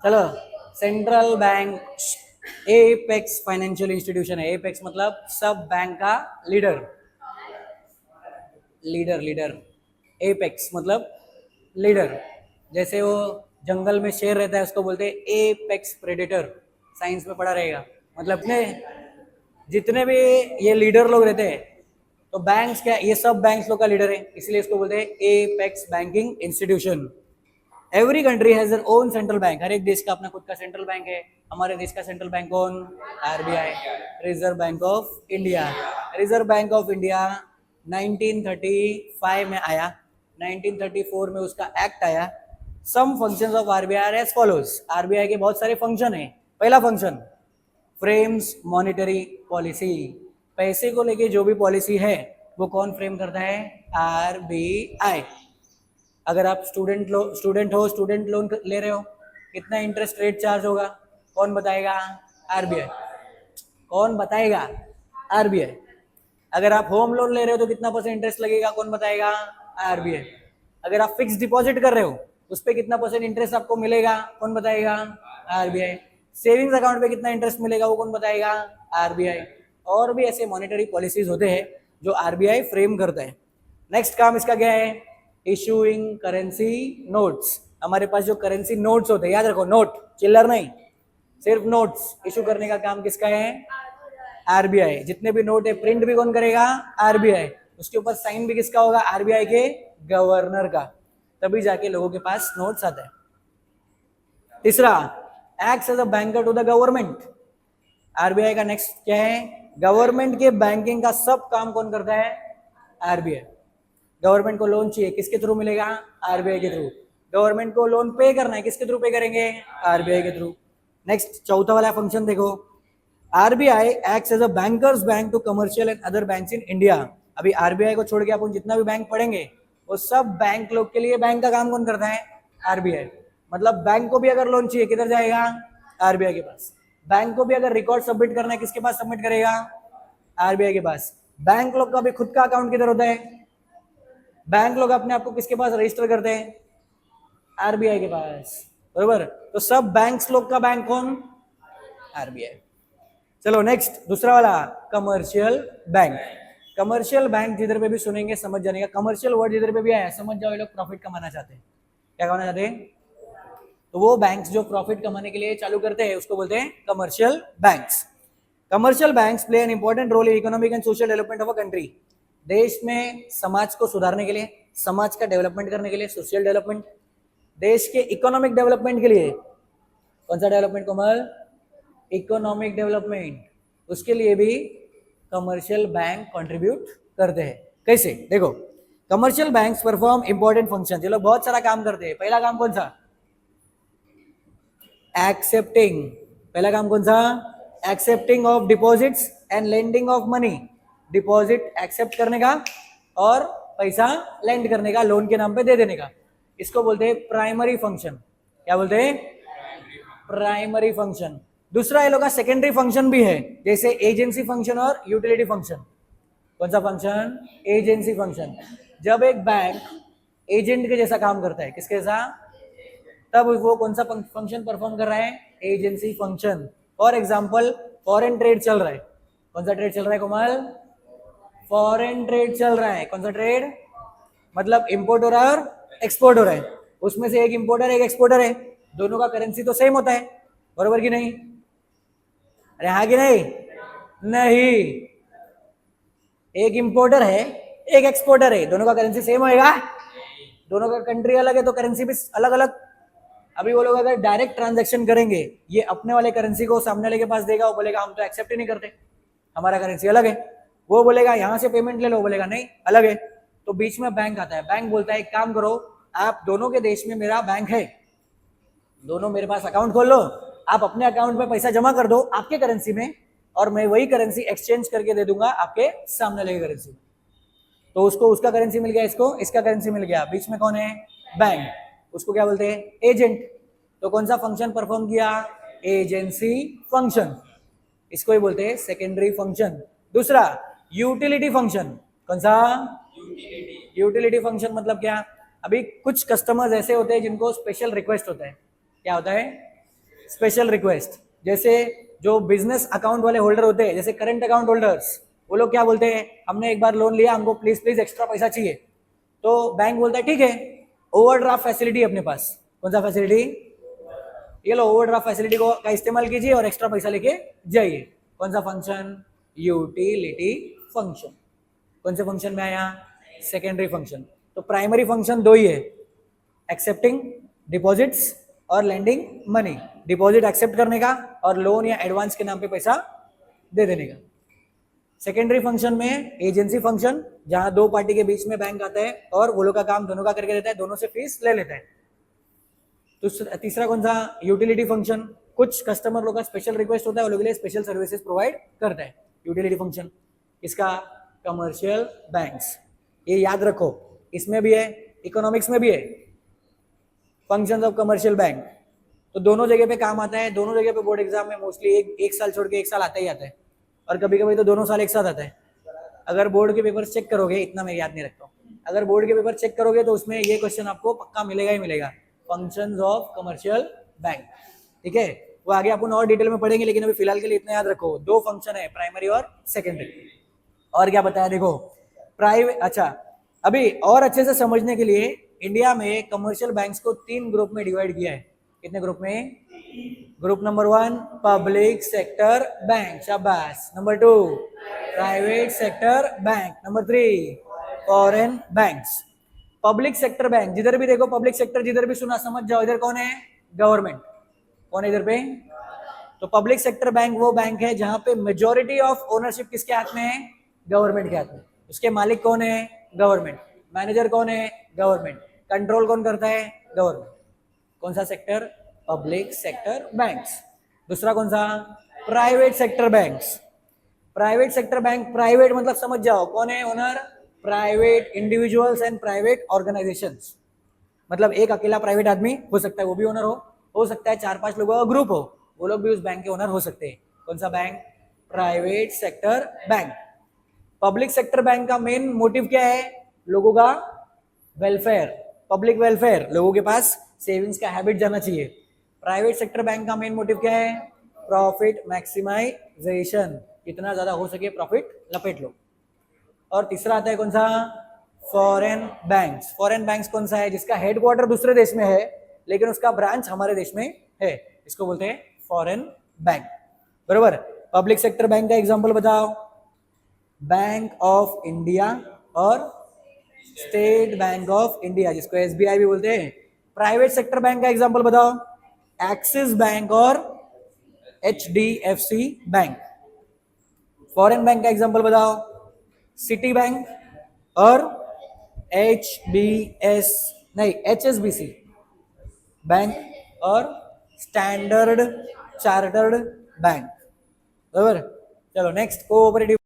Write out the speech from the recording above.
चलो, central bank apex financial institution है। Apex मतलब सब बैंक का लीडर, लीडर लीडर। एपेक्स मतलब लीडर। जैसे वो जंगल में शेर रहता है उसको बोलते हैं एपेक्स प्रेडेटर, साइंस में पढ़ा रहेगा। मतलब ने जितने भी ये लीडर लोग रहते हैं, तो बैंक्स क्या, ये सब बैंक्स लोग का लीडर है, इसलिए इसको बोलते हैं apex banking institution. Every country has their own central bank. हर एक देश का अपना खुद का सेंट्रल बैंक है। हमारे देश का सेंट्रल बैंक कौन? RBI, reserve bank of India. Reserve bank of India 1935 में आया, 1934 में उसका एक्ट आया। Some functions of RBI are as follows. RBI के बहुत सारे फंक्शन है। पहला फंक्शन, फ्रेम्स मॉनिटरी पॉलिसी। पैसे को लेके जो भी पॉलिसी है वो कौन फ्रेम करता है? आरबीआई। अगर आप स्टूडेंट हो, स्टूडेंट लोन ले रहे हो, कितना इंटरेस्ट रेट चार्ज होगा? कौन बताएगा? आरबीआई। कौन बताएगा? आरबीआई। अगर आप होम लोन ले रहे हो तो कितना परसेंट इंटरेस्ट लगेगा? कौन बताएगा? आरबीआई। अगर आप फिक्स डिपॉजिट कर रहे हो उस पर कितना परसेंट इंटरेस्ट आपको मिलेगा? कौन बताएगा? आरबीआई। सेविंग्स अकाउंट पे कितना इंटरेस्ट मिलेगा वो कौन बताएगा? आरबीआई। और भी ऐसे मॉनेटरी पॉलिसीज होते हैं जो आरबीआई फ्रेम करता है। नेक्स्ट काम इसका क्या है? Issuing currency notes. हमारे पास जो करेंसी नोट्स होते हैं, याद रखो, नोट, चिल्लर नहीं, सिर्फ नोट्स इशू करने का काम किसका है? आरबीआई। जितने भी नोट है प्रिंट भी कौन करेगा? आरबीआई। उसके ऊपर साइन भी किसका होगा? आरबीआई के गवर्नर का। तभी जाके लोगों के पास नोट्स आते हैं। तीसरा, acts as a banker to the government. RBI का नेक्स्ट क्या है? गवर्नमेंट के बैंकिंग का सब काम कौन करता है? आरबीआई। गवर्नमेंट को लोन चाहिए, किसके थ्रू मिलेगा? आरबीआई के थ्रू। गवर्नमेंट को लोन पे करना है, किसके थ्रू पे करेंगे? आरबीआई के थ्रू। नेक्स्ट, चौथा वाला फंक्शन देखो, RBI acts as a bankers bank to commercial and other banks in India. अभी आरबीआई को छोड़ के अपन जितना भी बैंक पढ़ेंगे वो सब बैंक लोग के लिए बैंक का काम कौन करता है? आरबीआई। मतलब बैंक को भी अगर लोन चाहिए किधर जाएगा? आरबीआई के पास। बैंक को भी अगर रिकॉर्ड सबमिट करना है किसके पास सबमिट करेगा? आरबीआई के पास। बैंक लोग का भी खुद का अकाउंट किधर होता है? बैंक लोग अपने आप को किसके पास रजिस्टर करते हैं? आरबीआई के पास, बरोबर। तो सब बैंक्स लोग का बैंक कौन? आरबीआई। चलो नेक्स्ट, दूसरा वाला, कमर्शियल बैंक। कमर्शियल बैंक जिधर पे भी सुनेंगे समझ जाने का, कमर्शियल वर्ड जिधर पे भी आया समझ जाओ, ये लोग प्रॉफिट कमाना चाहते हैं। क्या कमाना चाहते हैं? तो वो बैंक्स जो प्रॉफिट कमाने के लिए चालू करते हैं उसको बोलते हैं commercial banks. Commercial banks play an important role in economic and social development of a country. देश में समाज को सुधारने के लिए, समाज का डेवलपमेंट करने के लिए, सोशल डेवलपमेंट, देश के इकोनॉमिक डेवलपमेंट के लिए, कौन सा डेवलपमेंट कोमल? इकोनॉमिक डेवलपमेंट, उसके लिए भी कमर्शियल बैंक कंट्रीब्यूट करते हैं। कैसे? देखो, commercial banks perform important function. ये लोग बहुत सारा काम करते हैं। पहला काम कौन सा? एक्सेप्टिंग। पहला काम कौन सा? Accepting of deposits and lending of money. Deposit accept करने का और पैसा लेंड करने का, लोन के नाम पे दे देने का। इसको बोलते हैं प्राइमरी फंक्शन। क्या बोलते हैं? Primary function. दूसरा ये लोग का सेकेंडरी फंक्शन भी है, जैसे एजेंसी फंक्शन और यूटिलिटी फंक्शन। कौन सा फंक्शन? Agency function. जब एक बैंक एजेंट के जैसा काम करता है, किसके जैसा? तब वो कौन सा फंक्शन परफॉर्म कर रहा है? Agency function. For example, foreign trade चल रहा है। कौन सा ट्रेड चल रहा है कोमल? फॉरेन ट्रेड चल रहा है। कौन सा ट्रेड? मतलब इंपोर्ट हो रहा है और एक्सपोर्ट हो रहा है। उसमें से एक इंपोर्टर एक एक्सपोर्टर है, दोनों का करेंसी तो सेम होता है, बरोबर कि नहीं? अरे हाँ कि नहीं? नहीं, एक इंपोर्टर है एक एक्सपोर्टर है, दोनों का करेंसी सेम होएगा? दोनों का कंट्री अलग है तो करेंसी भी अलग अलग। अभी वो लोग अगर डायरेक्ट ट्रांजैक्शन करेंगे, ये अपने वाले करेंसी को सामने वाले के पास देगा, वो बोलेगा हम तो एक्सेप्ट ही नहीं करते, हमारा करेंसी अलग है। वो बोलेगा यहाँ से पेमेंट ले लो, बोलेगा नहीं अलग है। तो बीच में बैंक आता है। बैंक बोलता है एक काम करो, आप दोनों के देश में मेरा बैंक है, दोनों मेरे पास अकाउंट खोल लो, आप अपने अकाउंट में पैसा जमा कर दो आपके करेंसी में, और मैं वही करेंसी एक्सचेंज करके दे दूंगा आपके सामने वाले करेंसी। तो उसको उसका करेंसी मिल गया, इसको इसका करेंसी मिल गया, बीच में कौन है? बैंक। उसको क्या बोलते हैं? एजेंट। तो कौन सा फंक्शन परफॉर्म किया? Agency function. इसको ही बोलते हैं सेकेंडरी फंक्शन। दूसरा, यूटिलिटी फंक्शन। कौन सा? यूटिलिटी फंक्शन मतलब क्या? अभी कुछ कस्टमर्स ऐसे होते हैं जिनको स्पेशल रिक्वेस्ट होता है। क्या होता है? स्पेशल रिक्वेस्ट, जैसे जो बिजनेस अकाउंट वाले होल्डर होते हैं, जैसे करंट अकाउंट होल्डर्स, वो लोग क्या बोलते हैं, हमने एक बार लोन लिया, हमको प्लीज प्लीज एक्स्ट्रा पैसा चाहिए, तो बैंक बोलता है ठीक है, ओवरड्राफ्ट फैसिलिटी अपने पास, कौन सा फैसिलिटी, ये लो ओवरड्राफ्ट फैसिलिटी को का इस्तेमाल कीजिए और एक्स्ट्रा पैसा लेके जाइए। कौन सा फंक्शन, यूटिलिटी फंक्शन। कौन से फंक्शन में आया, सेकेंडरी फंक्शन। तो प्राइमरी फंक्शन दो ही है, एक्सेप्टिंग डिपॉजिट्स और लेंडिंग मनी, डिपॉजिट एक्सेप्ट करने का और लोन या एडवांस के नाम पे पैसा दे देने का। सेकेंडरी फंक्शन में एजेंसी फंक्शन, जहां दो पार्टी के बीच में बैंक आता है और वो लोग का काम दोनों का करके देता है, दोनों से फीस ले लेता है। तो तीसरा कौन सा, यूटिलिटी फंक्शन, कुछ कस्टमर लोग का स्पेशल रिक्वेस्ट होता है, वो लोग के लिए स्पेशल सर्विसेज प्रोवाइड करता है, यूटिलिटी फंक्शन। इसका कमर्शियल बैंक्स, ये याद रखो, इसमें भी है, इकोनॉमिक्स में भी है, फंक्शंस ऑफ कमर्शियल बैंक। तो दोनों जगह पे काम आता है, दोनों जगह पे बोर्ड एग्जाम में मोस्टली एक साल छोड़ के एक साल आता ही आता है, और कभी कभी तो दोनों साल एक साथ आता है। अगर बोर्ड के पेपर चेक करोगे, इतना मैं याद नहीं रखता हूँ, अगर बोर्ड के पेपर चेक करोगे तो उसमें ये क्वेश्चन आपको पक्का मिलेगा ही मिलेगा, फंक्शंस ऑफ कमर्शियल बैंक। ठीक है, वो आगे अपन और डिटेल में पढ़ेंगे, लेकिन अभी फिलहाल के लिए इतना याद रखो, दो फंक्शन है, प्राइमरी और सेकेंडरी। और क्या बताया देखो, प्राइवेट, अच्छा अभी और अच्छे से समझने के लिए इंडिया में कमर्शियल बैंक्स को 3 ग्रुप में डिवाइड किया है। कितने ग्रुप में, group number 1 public sector bank, शाबाश, number 2 private sector bank, number 3 foreign banks. Public sector bank, जिधर भी देखो पब्लिक सेक्टर, जिधर भी सुना समझ जाओ इधर कौन है, गवर्नमेंट। कौन है इधर पे, तो पब्लिक सेक्टर बैंक वो बैंक है जहां पे मेजॉरिटी ऑफ ओनरशिप किसके हाथ में है, गवर्नमेंट के हाथ में। उसके मालिक कौन है, गवर्नमेंट। मैनेजर कौन है, गवर्नमेंट। कंट्रोल कौन करता है, गवर्नमेंट। कौन सा सेक्टर, पब्लिक सेक्टर बैंक्स। दूसरा कौन सा, private sector banks. Private sector bank, private मतलब समझ जाओ कौन है owner, private individuals and private organisations. मतलब एक अकेला प्राइवेट आदमी हो सकता है, वो भी ओनर हो सकता है 4-5 लोगों का ग्रुप हो, वो लोग भी उस बैंक के ओनर हो सकते हैं। कौन सा bank, private sector bank. Public sector bank का मेन मोटिव क्या है, लोगों का वेलफेयर, पब्लिक वेलफेयर, लोगों के पास सेविंग्स का हैबिट जाना चाहिए। प्राइवेट सेक्टर बैंक का मेन मोटिव क्या है, प्रॉफिट मैक्सिमाइजेशन, कितना ज्यादा हो सके प्रॉफिट लपेट लो। और तीसरा आता है कौन सा, फॉरेन बैंक्स। फॉरेन बैंक्स कौन सा है, जिसका हेडक्वार्टर दूसरे देश में है लेकिन उसका ब्रांच हमारे देश में है, इसको बोलते हैं फॉरेन बैंक। बरोबर। पब्लिक सेक्टर बैंक का एग्जांपल बताओ, बैंक ऑफ इंडिया और स्टेट बैंक ऑफ इंडिया, जिसको एसबीआई भी बोलते हैं। प्राइवेट सेक्टर बैंक का एग्जांपल बताओ, एक्सिस बैंक और एचडीएफसी बैंक। फॉरेन बैंक का एग्जांपल बताओ, सिटी बैंक और एचएसबीसी बैंक और स्टैंडर्ड चार्टर्ड बैंक। बराबर। चलो नेक्स्ट, कोऑपरेटिव